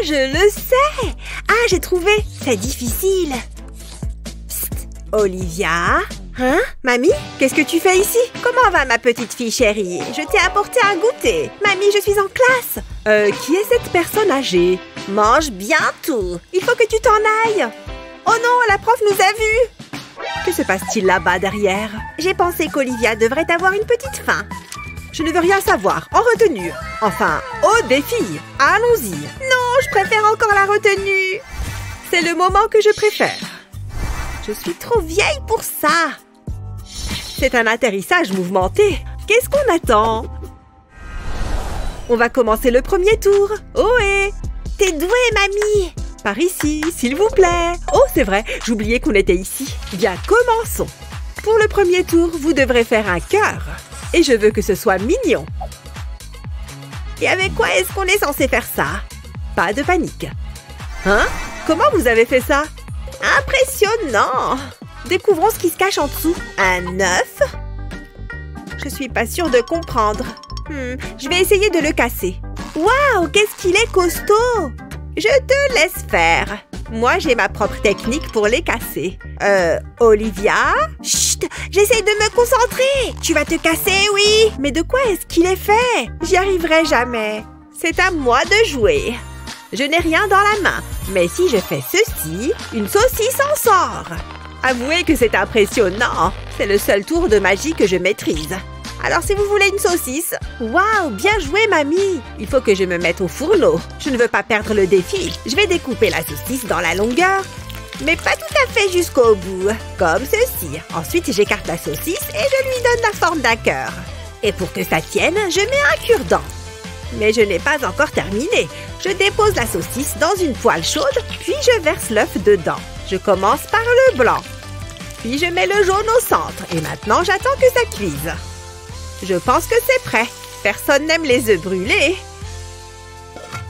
je le sais! Ah, j'ai trouvé! C'est difficile! Psst, Olivia? Hein? Mamie? Qu'est-ce que tu fais ici? Comment va ma petite fille chérie? Je t'ai apporté un goûter! Mamie, je suis en classe! Qui est cette personne âgée? Mange bien tout! Il faut que tu t'en ailles! Oh non, la prof nous a vus! Que se passe-t-il là-bas derrière? J'ai pensé qu'Olivia devrait avoir une petite faim. Je ne veux rien savoir, en retenue. Enfin, au défi. Allons-y. Non, je préfère encore la retenue. C'est le moment que je préfère. Je suis trop vieille pour ça. C'est un atterrissage mouvementé. Qu'est-ce qu'on attend? On va commencer le premier tour. Ohé! T'es douée, mamie! Par ici, s'il vous plaît. Oh, c'est vrai, j'oubliais qu'on était ici. Bien, commençons. Pour le premier tour, vous devrez faire un cœur. Et je veux que ce soit mignon. Et avec quoi est-ce qu'on est censé faire ça? Pas de panique. Hein? Comment vous avez fait ça? Impressionnant! Découvrons ce qui se cache en dessous. Un œuf? Je suis pas sûre de comprendre. Je vais essayer de le casser. Waouh, qu'est-ce qu'il est costaud! Je te laisse faire. Moi, j'ai ma propre technique pour les casser. Olivia? Chut! J'essaie de me concentrer! Tu vas te casser, oui! Mais de quoi est-ce qu'il est fait? J'y arriverai jamais. C'est à moi de jouer. Je n'ai rien dans la main. Mais si je fais ceci, une saucisse en sort. Avouez que c'est impressionnant. C'est le seul tour de magie que je maîtrise. Alors si vous voulez une saucisse... Waouh, bien joué, mamie! Il faut que je me mette au fourneau. Je ne veux pas perdre le défi. Je vais découper la saucisse dans la longueur, mais pas tout à fait jusqu'au bout. Comme ceci. Ensuite, j'écarte la saucisse et je lui donne la forme d'un cœur. Et pour que ça tienne, je mets un cure-dent. Mais je n'ai pas encore terminé. Je dépose la saucisse dans une poêle chaude, puis je verse l'œuf dedans. Je commence par le blanc. Puis je mets le jaune au centre. Et maintenant, j'attends que ça cuise. Je pense que c'est prêt. Personne n'aime les œufs brûlés.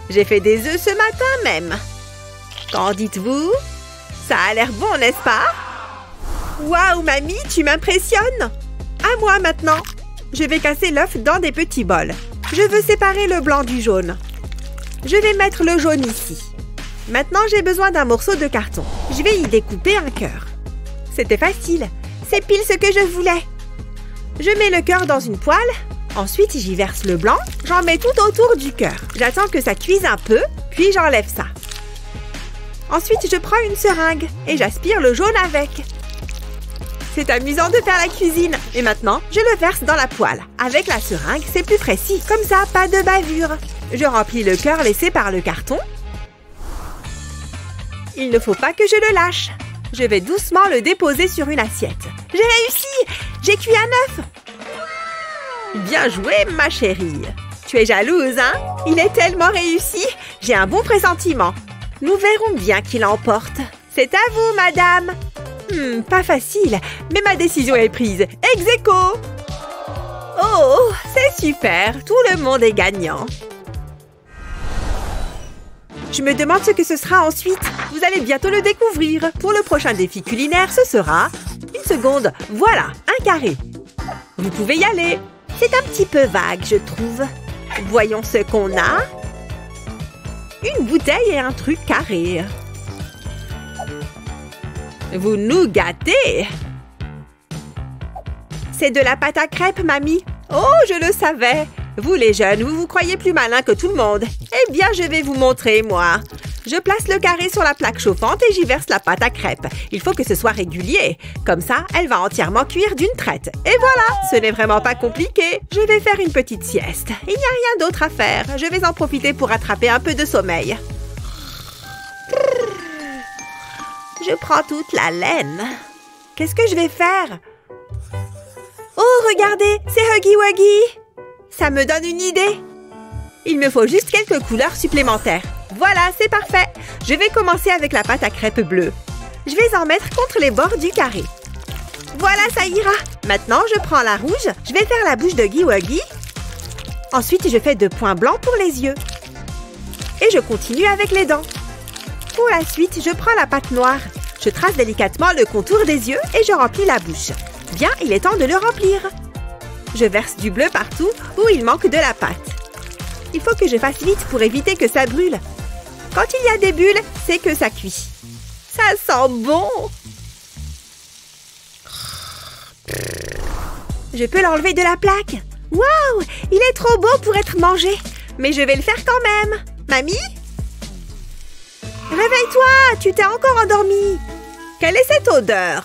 J'ai fait des œufs ce matin même. Qu'en dites-vous? Ça a l'air bon, n'est-ce pas? Waouh, mamie, tu m'impressionnes! À moi maintenant. Je vais casser l'œuf dans des petits bols. Je veux séparer le blanc du jaune. Je vais mettre le jaune ici. Maintenant, j'ai besoin d'un morceau de carton. Je vais y découper un cœur. C'était facile. C'est pile ce que je voulais. Je mets le cœur dans une poêle. Ensuite, j'y verse le blanc. J'en mets tout autour du cœur. J'attends que ça cuise un peu, puis j'enlève ça. Ensuite, je prends une seringue et j'aspire le jaune avec. C'est amusant de faire la cuisine. Et maintenant, je le verse dans la poêle. Avec la seringue, c'est plus précis. Comme ça, pas de bavure. Je remplis le cœur laissé par le carton. Il ne faut pas que je le lâche. Je vais doucement le déposer sur une assiette. J'ai réussi! J'ai cuit un œuf! Bien joué, ma chérie! Tu es jalouse, hein? Il est tellement réussi! J'ai un bon pressentiment. Nous verrons bien qui l'emporte. C'est à vous, madame! Pas facile, mais ma décision est prise. Ex aequo! Oh, c'est super! Tout le monde est gagnant. Je me demande ce que ce sera ensuite. Vous allez bientôt le découvrir. Pour le prochain défi culinaire, ce sera... Une seconde, voilà, un carré. Vous pouvez y aller. C'est un petit peu vague, je trouve. Voyons ce qu'on a. Une bouteille et un truc carré. Vous nous gâtez. C'est de la pâte à crêpes, mamie. Oh, je le savais. Vous les jeunes, vous vous croyez plus malins que tout le monde. Eh bien, je vais vous montrer, moi. Je place le carré sur la plaque chauffante et j'y verse la pâte à crêpes. Il faut que ce soit régulier. Comme ça, elle va entièrement cuire d'une traite. Et voilà, ce n'est vraiment pas compliqué. Je vais faire une petite sieste. Il n'y a rien d'autre à faire. Je vais en profiter pour attraper un peu de sommeil. Je prends toute la laine. Qu'est-ce que je vais faire? Oh, regardez, c'est Huggy Wuggy. Ça me donne une idée. Il me faut juste quelques couleurs supplémentaires. Voilà, c'est parfait. Je vais commencer avec la pâte à crêpes bleue. Je vais en mettre contre les bords du carré. Voilà, ça ira. Maintenant, je prends la rouge. Je vais faire la bouche de Huggy Wuggy. Ensuite, je fais 2 points blancs pour les yeux. Et je continue avec les dents. Pour la suite, je prends la pâte noire. Je trace délicatement le contour des yeux et je remplis la bouche. Bien, il est temps de le remplir. Je verse du bleu partout où il manque de la pâte. Il faut que je fasse vite pour éviter que ça brûle. Quand il y a des bulles, c'est que ça cuit. Ça sent bon. Je peux l'enlever de la plaque. Waouh, il est trop beau pour être mangé. Mais je vais le faire quand même. Mamie? Réveille-toi, tu t'es encore endormie. Quelle est cette odeur?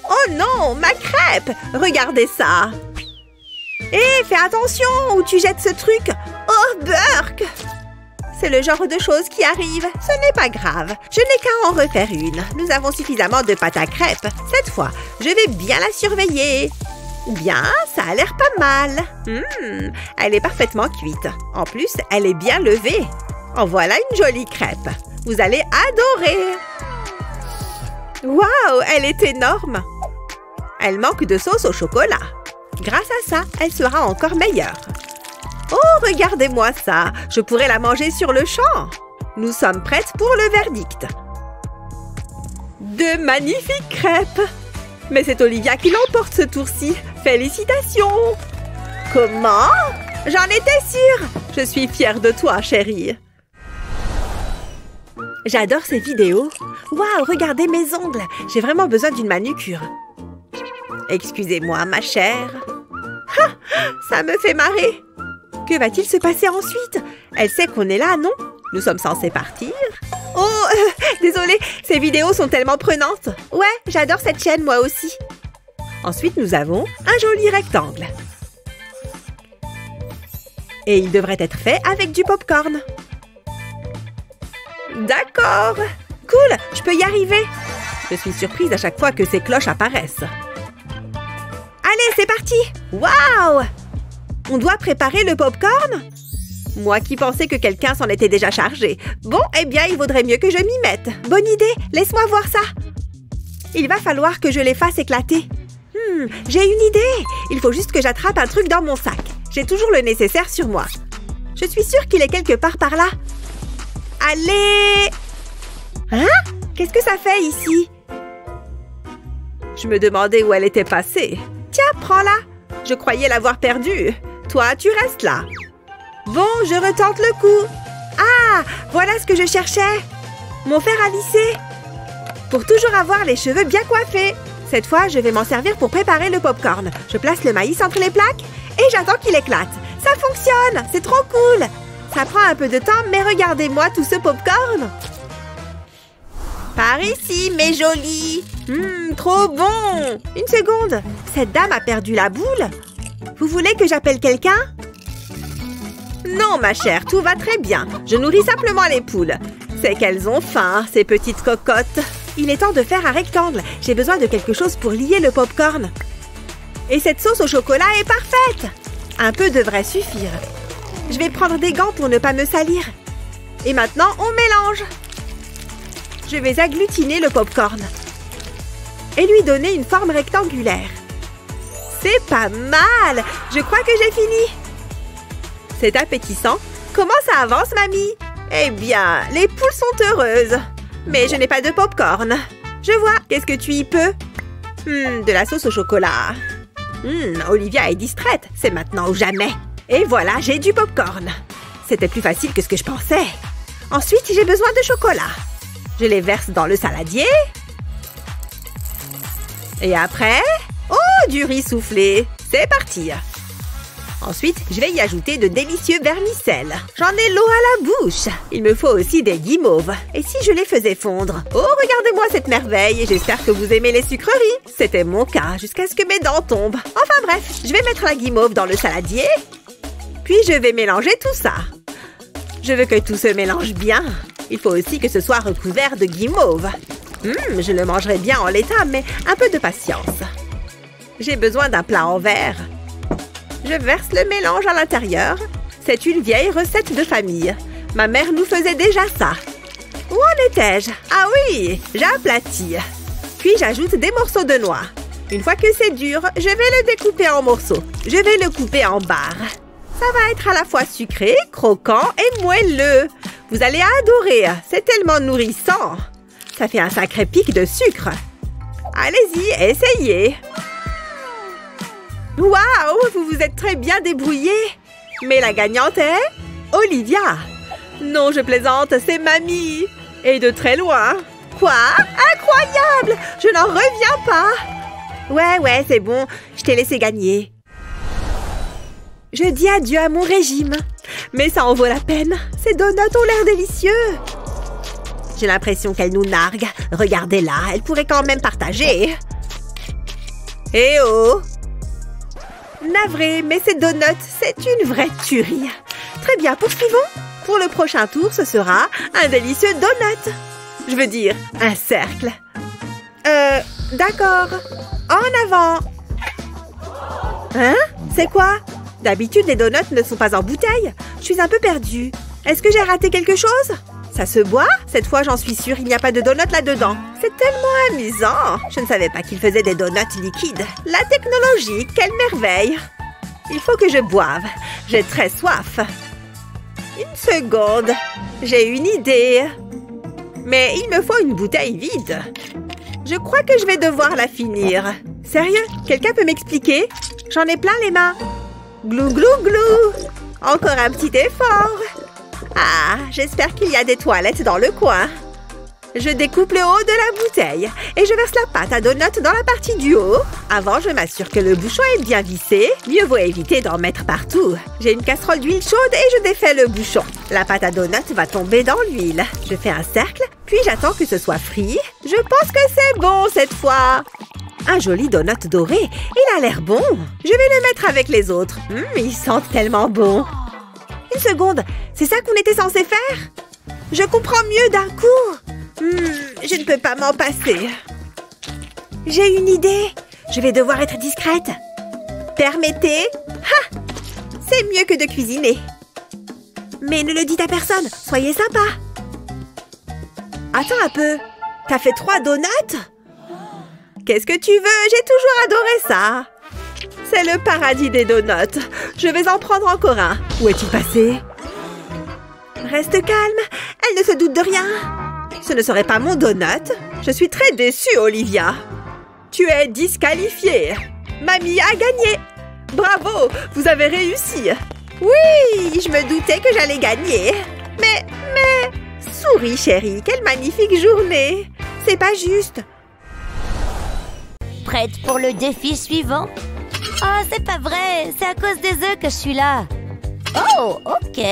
Oh non, ma crêpe! Regardez ça. Hé, fais attention où tu jettes ce truc. Oh, Burk! C'est le genre de choses qui arrive. Ce n'est pas grave. Je n'ai qu'à en refaire une. Nous avons suffisamment de pâte à crêpes. Cette fois, je vais bien la surveiller. Bien, ça a l'air pas mal. Elle est parfaitement cuite. En plus, elle est bien levée. En voilà une jolie crêpe. Vous allez adorer. Waouh, elle est énorme. Elle manque de sauce au chocolat. Grâce à ça, elle sera encore meilleure. Oh, regardez-moi ça. Je pourrais la manger sur le champ. Nous sommes prêtes pour le verdict. De magnifiques crêpes. Mais c'est Olivia qui l'emporte ce tour-ci. Félicitations! Comment? J'en étais sûre! Je suis fière de toi, chérie. J'adore ces vidéos. Waouh, regardez mes ongles. J'ai vraiment besoin d'une manucure. Excusez-moi, ma chère. Ah, ça me fait marrer. Que va-t-il se passer ensuite? Elle sait qu'on est là, non? Nous sommes censés partir. Oh, désolée, ces vidéos sont tellement prenantes. Ouais, j'adore cette chaîne, moi aussi. Ensuite, nous avons un joli rectangle. Et il devrait être fait avec du popcorn. D'accord. Cool, je peux y arriver. Je suis surprise à chaque fois que ces cloches apparaissent. Allez, c'est parti. Waouh! On doit préparer le popcorn? Moi qui pensais que quelqu'un s'en était déjà chargé. Bon, eh bien, il vaudrait mieux que je m'y mette. Bonne idée, laisse-moi voir ça. Il va falloir que je les fasse éclater. J'ai une idée. Il faut juste que j'attrape un truc dans mon sac. J'ai toujours le nécessaire sur moi. Je suis sûre qu'il est quelque part par là. Allez! Hein? Qu'est-ce que ça fait ici? Je me demandais où elle était passée. Tiens, prends-la. Je croyais l'avoir perdue. Toi, tu restes là. Bon, je retente le coup. Ah, voilà ce que je cherchais. Mon fer à lisser. Pour toujours avoir les cheveux bien coiffés. Cette fois, je vais m'en servir pour préparer le popcorn. Je place le maïs entre les plaques et j'attends qu'il éclate. Ça fonctionne, c'est trop cool. Ça prend un peu de temps, mais regardez-moi tout ce popcorn. Par ici, mes jolis. Trop bon. Une seconde. Cette dame a perdu la boule. Vous voulez que j'appelle quelqu'un? Non, ma chère, tout va très bien. Je nourris simplement les poules. C'est qu'elles ont faim, ces petites cocottes. Il est temps de faire un rectangle. J'ai besoin de quelque chose pour lier le popcorn. Et cette sauce au chocolat est parfaite. Un peu devrait suffire. Je vais prendre des gants pour ne pas me salir. Et maintenant, on mélange. Je vais agglutiner le popcorn. Et lui donner une forme rectangulaire. C'est pas mal. Je crois que j'ai fini. C'est appétissant. Comment ça avance, mamie? Eh bien, les poules sont heureuses. Mais je n'ai pas de popcorn. Je vois. Qu'est-ce que tu y peux? De la sauce au chocolat. Olivia est distraite. C'est maintenant ou jamais. Et voilà, j'ai du popcorn. C'était plus facile que ce que je pensais. Ensuite, j'ai besoin de chocolat. Je les verse dans le saladier. Et après... Oh, du riz soufflé. C'est parti. Ensuite, je vais y ajouter de délicieux vermicelles. J'en ai l'eau à la bouche. Il me faut aussi des guimauves. Et si je les faisais fondre? Oh, regardez-moi cette merveille. J'espère que vous aimez les sucreries. C'était mon cas jusqu'à ce que mes dents tombent. Enfin bref, je vais mettre la guimauve dans le saladier. Puis je vais mélanger tout ça. Je veux que tout se mélange bien. Il faut aussi que ce soit recouvert de guimauve. Je le mangerai bien en l'état, mais un peu de patience. J'ai besoin d'un plat en verre. Je verse le mélange à l'intérieur. C'est une vieille recette de famille. Ma mère nous faisait déjà ça. Où en étais-je? Ah oui, j'aplatis. Puis j'ajoute des morceaux de noix. Une fois que c'est dur, je vais le découper en morceaux. Je vais le couper en barres. Ça va être à la fois sucré, croquant et moelleux. Vous allez adorer. C'est tellement nourrissant. Ça fait un sacré pic de sucre. Allez-y, essayez. Waouh, vous vous êtes très bien débrouillée. Mais la gagnante est Olivia. Non, je plaisante, c'est mamie. Et de très loin. Quoi? Incroyable! Je n'en reviens pas. Ouais, c'est bon. Je t'ai laissé gagner. Je dis adieu à mon régime. Mais ça en vaut la peine. Ces donuts ont l'air délicieux. J'ai l'impression qu'elle nous nargue. Regardez-la, elle pourrait quand même partager. Eh oh! Navré, mais ces donuts, c'est une vraie tuerie. Très bien, poursuivons. Pour le prochain tour, ce sera un délicieux donut. Je veux dire, un cercle. D'accord. En avant. Hein? C'est quoi? D'habitude, les donuts ne sont pas en bouteille. Je suis un peu perdue. Est-ce que j'ai raté quelque chose? Ça se boit? Cette fois, j'en suis sûre, il n'y a pas de donuts là-dedans. C'est tellement amusant. Je ne savais pas qu'ils faisaient des donuts liquides. La technologie, quelle merveille. Il faut que je boive. J'ai très soif. Une seconde. J'ai une idée. Mais il me faut une bouteille vide. Je crois que je vais devoir la finir. Sérieux? Quelqu'un peut m'expliquer? J'en ai plein les mains. Glou, glou, glou. Encore un petit effort. Ah, j'espère qu'il y a des toilettes dans le coin. Je découpe le haut de la bouteille et je verse la pâte à donut dans la partie du haut. Avant, je m'assure que le bouchon est bien vissé. Mieux vaut éviter d'en mettre partout. J'ai une casserole d'huile chaude et je défais le bouchon. La pâte à donut va tomber dans l'huile. Je fais un cercle, puis j'attends que ce soit frit. Je pense que c'est bon cette fois. Un joli donut doré. Il a l'air bon. Je vais le mettre avec les autres. Ils sentent tellement bon. Une seconde, c'est ça qu'on était censé faire? Je comprends mieux d'un coup. Je ne peux pas m'en passer. J'ai une idée. Je vais devoir être discrète. Permettez. Ha! C'est mieux que de cuisiner. Mais ne le dites à personne. Soyez sympa. Attends un peu. T'as fait 3 donuts? Qu'est-ce que tu veux? J'ai toujours adoré ça. C'est le paradis des donuts. Je vais en prendre encore un. Où est-il passé? Reste calme. Elle ne se doute de rien. Ce ne serait pas mon donut. Je suis très déçue, Olivia. Tu es disqualifiée. Mamie a gagné. Bravo, vous avez réussi. Oui, je me doutais que j'allais gagner. Mais... Souris, chérie, quelle magnifique journée. C'est pas juste. Prête pour le défi suivant? Oh, c'est pas vrai. C'est à cause des œufs que je suis là. Oh, ok.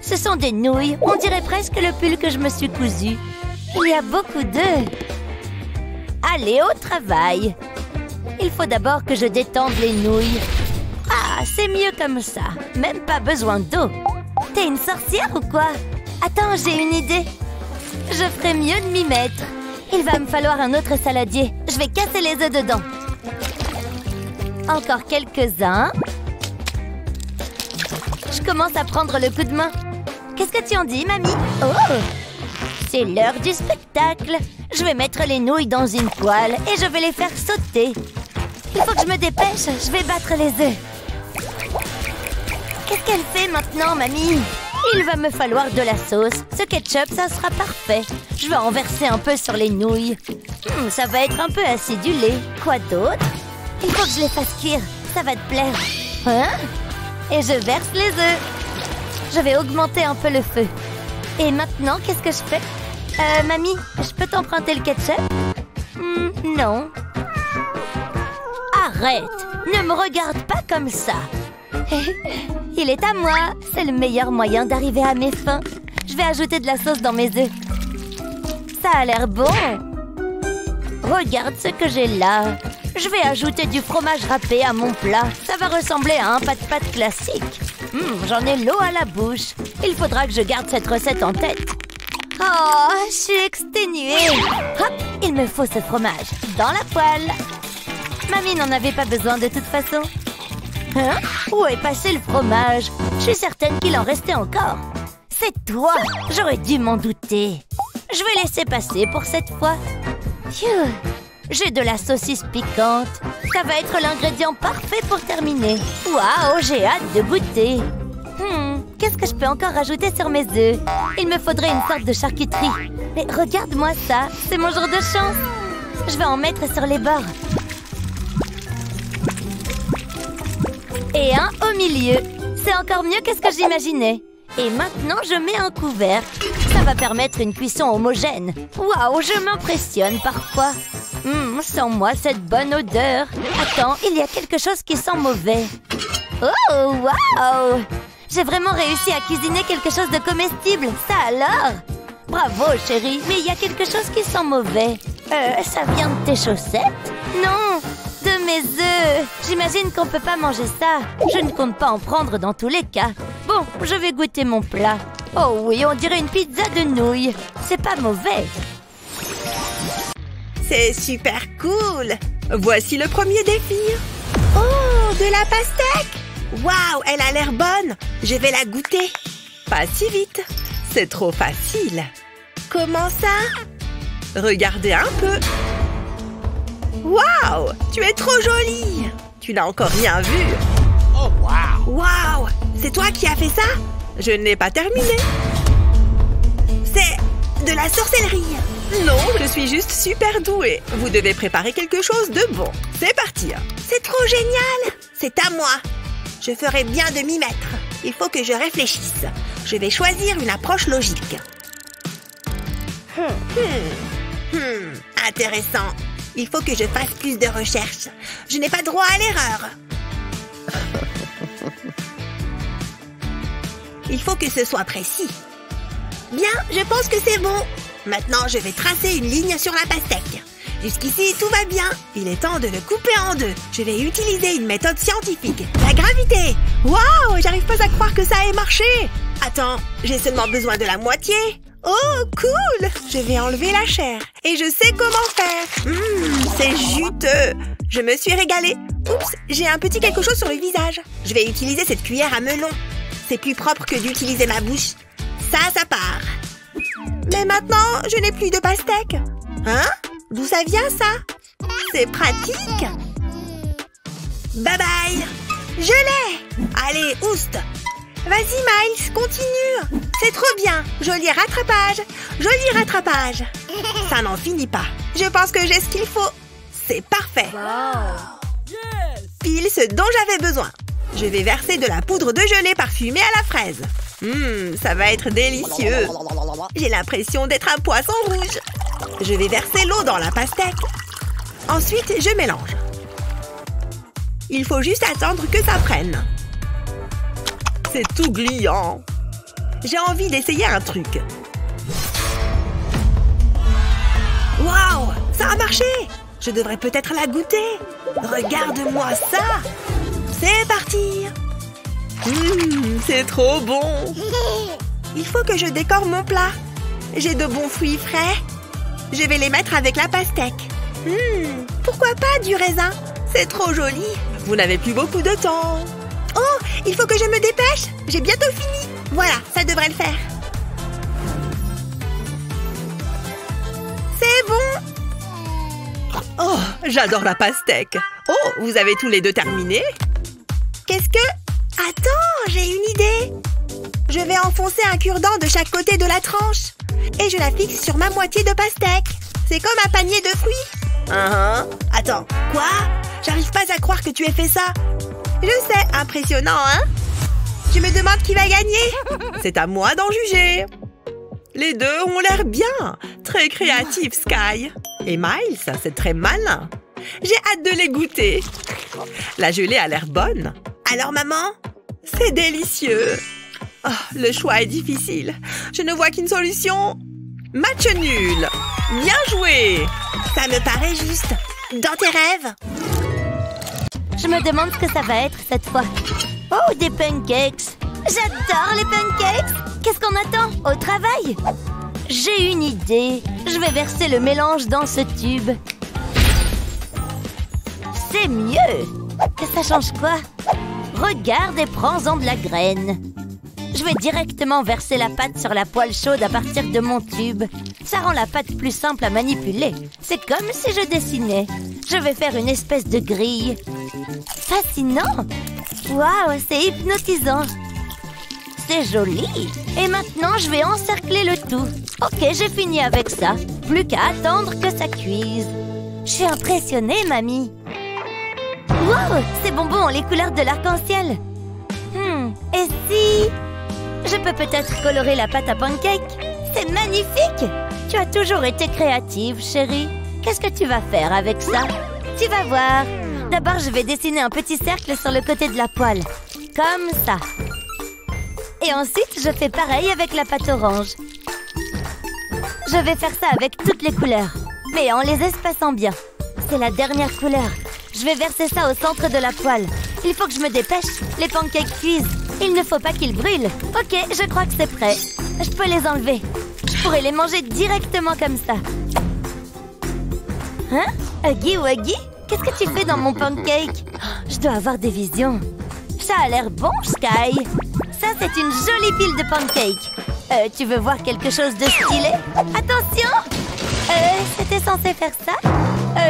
Ce sont des nouilles. On dirait presque le pull que je me suis cousu. Il y a beaucoup d'œufs. Allez, au travail. Il faut d'abord que je détende les nouilles. Ah, c'est mieux comme ça. Même pas besoin d'eau. T'es une sorcière ou quoi? Attends, j'ai une idée. Je ferais mieux de m'y mettre. Il va me falloir un autre saladier. Je vais casser les œufs dedans. Encore quelques-uns. Je commence à prendre le coup de main. Qu'est-ce que tu en dis, mamie? Oh! C'est l'heure du spectacle. Je vais mettre les nouilles dans une poêle et je vais les faire sauter. Il faut que je me dépêche. Je vais battre les œufs. Qu'est-ce qu'elle fait maintenant, mamie? Il va me falloir de la sauce. Ce ketchup, ça sera parfait. Je vais en verser un peu sur les nouilles. Ça va être un peu acidulé. Quoi d'autre? Il faut que je les fasse cuire. Ça va te plaire. Hein? Et je verse les œufs. Je vais augmenter un peu le feu. Et maintenant, qu'est-ce que je fais? Mamie, je peux t'emprunter le ketchup? Non. Arrête! Ne me regarde pas comme ça. Il est à moi. C'est le meilleur moyen d'arriver à mes fins. Je vais ajouter de la sauce dans mes œufs. Ça a l'air bon. Regarde ce que j'ai là. Je vais ajouter du fromage râpé à mon plat. Ça va ressembler à un pâte-pâte classique. J'en ai l'eau à la bouche. Il faudra que je garde cette recette en tête. Oh, je suis exténuée. Hop, il me faut ce fromage. Dans la poêle. Mamie n'en avait pas besoin de toute façon. Hein? Où est passé le fromage? Je suis certaine qu'il en restait encore. C'est toi! J'aurais dû m'en douter. Je vais laisser passer pour cette fois. Phew. J'ai de la saucisse piquante. Ça va être l'ingrédient parfait pour terminer. Waouh, j'ai hâte de goûter. Qu'est-ce que je peux encore rajouter sur mes œufs? Il me faudrait une sorte de charcuterie. Mais regarde-moi ça, c'est mon jour de chance. Je vais en mettre sur les bords. Et un au milieu. C'est encore mieux que ce que j'imaginais. Et maintenant, je mets un couvercle. Ça va permettre une cuisson homogène. Waouh, je m'impressionne parfois. Sens-moi cette bonne odeur. Attends, il y a quelque chose qui sent mauvais. Oh, waouh! J'ai vraiment réussi à cuisiner quelque chose de comestible. Ça alors? Bravo, chérie. Mais il y a quelque chose qui sent mauvais. Ça vient de tes chaussettes? Non, de mes œufs. J'imagine qu'on peut pas manger ça. Je ne compte pas en prendre dans tous les cas. Bon, je vais goûter mon plat. Oh oui, on dirait une pizza de nouilles. C'est pas mauvais. C'est super cool. Voici le premier défi. Oh, de la pastèque. Waouh, elle a l'air bonne. Je vais la goûter. Pas si vite. C'est trop facile. Comment ça? Regardez un peu. Waouh, tu es trop jolie. Tu n'as encore rien vu. Oh, wow. Waouh, c'est toi qui as fait ça? Je n'ai pas terminé. C'est de la sorcellerie. Non, je suis juste super douée. Vous devez préparer quelque chose de bon. C'est parti. C'est trop génial. C'est à moi. Je ferais bien de m'y mettre. Il faut que je réfléchisse. Je vais choisir une approche logique. Intéressant. Il faut que je fasse plus de recherches. Je n'ai pas droit à l'erreur. Il faut que ce soit précis. Bien, je pense que c'est bon. Maintenant, je vais tracer une ligne sur la pastèque. Jusqu'ici, tout va bien. Il est temps de le couper en deux. Je vais utiliser une méthode scientifique. La gravité. Waouh, j'arrive pas à croire que ça ait marché. Attends, j'ai seulement besoin de la moitié. Oh, cool. Je vais enlever la chair. Et je sais comment faire. C'est juteux. Je me suis régalée. Oups, j'ai un petit quelque chose sur le visage. Je vais utiliser cette cuillère à melon. C'est plus propre que d'utiliser ma bouche. Ça part. Mais maintenant, je n'ai plus de pastèque. Hein? D'où ça vient, ça? C'est pratique. Bye bye. Je l'ai. Allez, oust. Vas-y, Miles, continue. C'est trop bien. Joli rattrapage. Joli rattrapage. Ça n'en finit pas. Je pense que j'ai ce qu'il faut. C'est parfait. Pile ce dont j'avais besoin. Je vais verser de la poudre de gelée parfumée à la fraise. Ça va être délicieux. J'ai l'impression d'être un poisson rouge. Je vais verser l'eau dans la pastèque. Ensuite, je mélange. Il faut juste attendre que ça prenne. C'est tout gluant. J'ai envie d'essayer un truc. Waouh, ça a marché. Je devrais peut-être la goûter. Regarde-moi ça. C'est parti. C'est trop bon. Il faut que je décore mon plat. J'ai de bons fruits frais. Je vais les mettre avec la pastèque. Pourquoi pas du raisin? C'est trop joli. Vous n'avez plus beaucoup de temps. Oh, il faut que je me dépêche. J'ai bientôt fini. Voilà, ça devrait le faire. C'est bon. Oh, j'adore la pastèque. Oh, vous avez tous les deux terminé? Qu'est-ce que... Attends, j'ai une idée. Je vais enfoncer un cure-dent de chaque côté de la tranche. Et je la fixe sur ma moitié de pastèque. C'est comme un panier de fruits. Attends, quoi? J'arrive pas à croire que tu aies fait ça. Je sais, impressionnant, hein? Je me demande qui va gagner. C'est à moi d'en juger. Les deux ont l'air bien. Très créatifs, Sky. Et Miles, c'est très malin. J'ai hâte de les goûter. La gelée a l'air bonne. Alors, maman? C'est délicieux. Oh, le choix est difficile. Je ne vois qu'une solution. Match nul. Bien joué. Ça me paraît juste. Dans tes rêves. Je me demande ce que ça va être cette fois. Oh, des pancakes. J'adore les pancakes. Qu'est-ce qu'on attend? Au travail? J'ai une idée. Je vais verser le mélange dans ce tube. C'est mieux. Que ça change quoi? Regarde et prends-en de la graine. Je vais directement verser la pâte sur la poêle chaude à partir de mon tube. Ça rend la pâte plus simple à manipuler. C'est comme si je dessinais. Je vais faire une espèce de grille. Fascinant! Waouh, c'est hypnotisant. C'est joli. Et maintenant, je vais encercler le tout. Ok, j'ai fini avec ça. Plus qu'à attendre que ça cuise. Je suis impressionnée, mamie. Wow, ces bonbons ont les couleurs de l'arc-en-ciel. Et si... Je peux peut-être colorer la pâte à pancake. C'est magnifique! Tu as toujours été créative, chérie. Qu'est-ce que tu vas faire avec ça? Tu vas voir. D'abord, je vais dessiner un petit cercle sur le côté de la poêle. Comme ça. Et ensuite, je fais pareil avec la pâte orange. Je vais faire ça avec toutes les couleurs, mais en les espaçant bien. C'est la dernière couleur. Je vais verser ça au centre de la poêle. Il faut que je me dépêche. Les pancakes cuisent. Il ne faut pas qu'ils brûlent. Ok, je crois que c'est prêt. Je peux les enlever. Je pourrais les manger directement comme ça. Hein? Huggy Wuggy? Qu'est-ce que tu fais dans mon pancake? Je dois avoir des visions. Ça a l'air bon, Sky. Ça, c'est une jolie pile de pancakes. Tu veux voir quelque chose de stylé? Attention! C'était censé faire ça?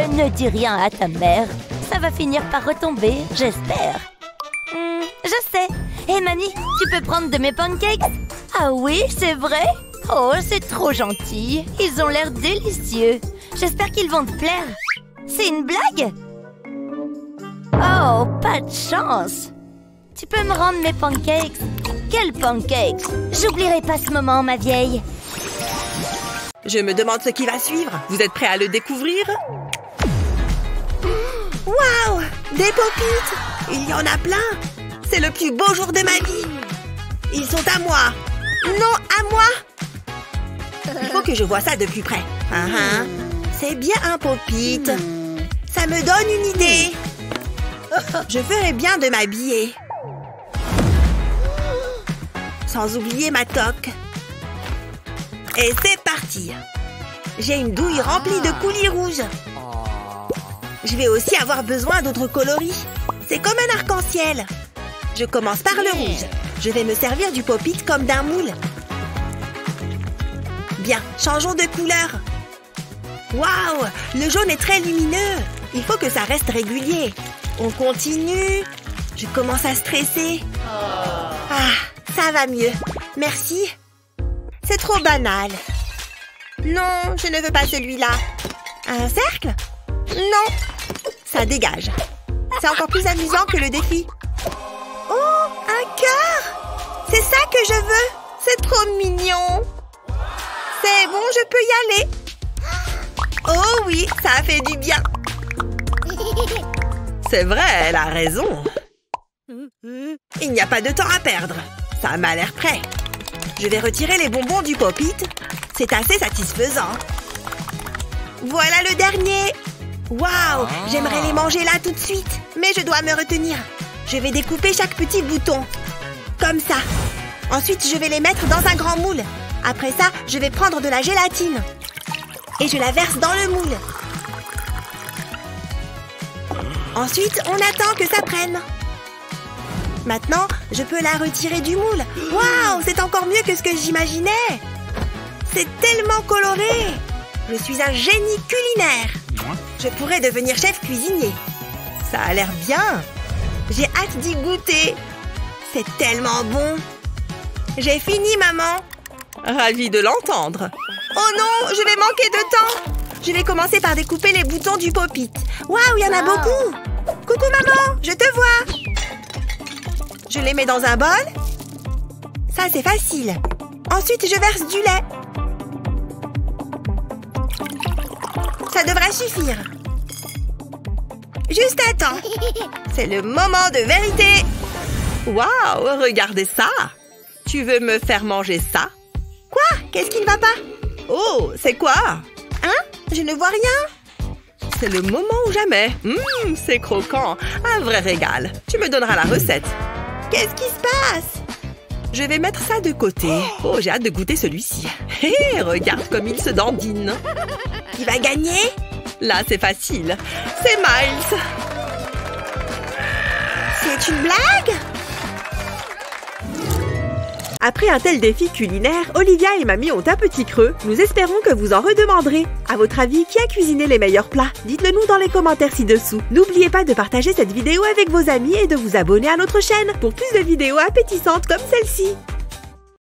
Ne dis rien à ta mère. Ça va finir par retomber, j'espère. Je sais. Hé, mamie, tu peux prendre de mes pancakes? Ah oui, c'est vrai? Oh, c'est trop gentil. Ils ont l'air délicieux. J'espère qu'ils vont te plaire. C'est une blague? Oh, pas de chance. Tu peux me rendre mes pancakes? Quels pancakes? J'oublierai pas ce moment, ma vieille. Je me demande ce qui va suivre. Vous êtes prêts à le découvrir? Waouh! Des pop-it! Il y en a plein! C'est le plus beau jour de ma vie! Ils sont à moi! Non, à moi! Il faut que je vois ça de plus près. C'est bien un pop-it. Ça me donne une idée. Je ferais bien de m'habiller. Sans oublier ma toque. Et c'est parti. J'ai une douille remplie de coulis rouges. Je vais aussi avoir besoin d'autres coloris. C'est comme un arc-en-ciel. Je commence par le rouge. Je vais me servir du pop-it comme d'un moule. Bien, changeons de couleur. Waouh, le jaune est très lumineux. Il faut que ça reste régulier. On continue. Je commence à stresser. Ah, ça va mieux. Merci. C'est trop banal. Non, je ne veux pas celui-là. Un cercle? Non. Ça dégage. C'est encore plus amusant que le défi. Oh, un cœur! C'est ça que je veux. C'est trop mignon. C'est bon, je peux y aller. Oh oui, ça a fait du bien. C'est vrai, elle a raison. Il n'y a pas de temps à perdre. Ça m'a l'air prêt. Je vais retirer les bonbons du pop-it. C'est assez satisfaisant. Voilà le dernier. Waouh, j'aimerais les manger là tout de suite. Mais je dois me retenir. Je vais découper chaque petit bouton. Comme ça. Ensuite, je vais les mettre dans un grand moule. Après ça, je vais prendre de la gélatine. Et je la verse dans le moule. Ensuite, on attend que ça prenne. Maintenant, je peux la retirer du moule. Waouh, c'est encore mieux que ce que j'imaginais. C'est tellement coloré. Je suis un génie culinaire. Je pourrais devenir chef cuisinier. Ça a l'air bien. J'ai hâte d'y goûter. C'est tellement bon. J'ai fini, maman. Ravie de l'entendre. Oh non, je vais manquer de temps. Je vais commencer par découper les boutons du pop-it. Waouh, il y en a beaucoup. Coucou, maman, je te vois. Je les mets dans un bol. Ça, c'est facile. Ensuite, je verse du lait. Ça devrait suffire. Juste à temps. C'est le moment de vérité. Waouh, regardez ça. Tu veux me faire manger ça? Quoi? Qu'est-ce qui ne va pas? Oh, c'est quoi? Hein? Je ne vois rien. C'est le moment ou jamais. C'est croquant. Un vrai régal. Tu me donneras la recette. Qu'est-ce qui se passe? Je vais mettre ça de côté. Oh, j'ai hâte de goûter celui-ci. Hé, regarde comme il se dandine. Qui va gagner? Là, c'est facile. C'est Miles. C'est une blague? Après un tel défi culinaire, Olivia et Mamie ont un petit creux. Nous espérons que vous en redemanderez. À votre avis, qui a cuisiné les meilleurs plats? Dites-le nous dans les commentaires ci-dessous. N'oubliez pas de partager cette vidéo avec vos amis et de vous abonner à notre chaîne pour plus de vidéos appétissantes comme celle-ci.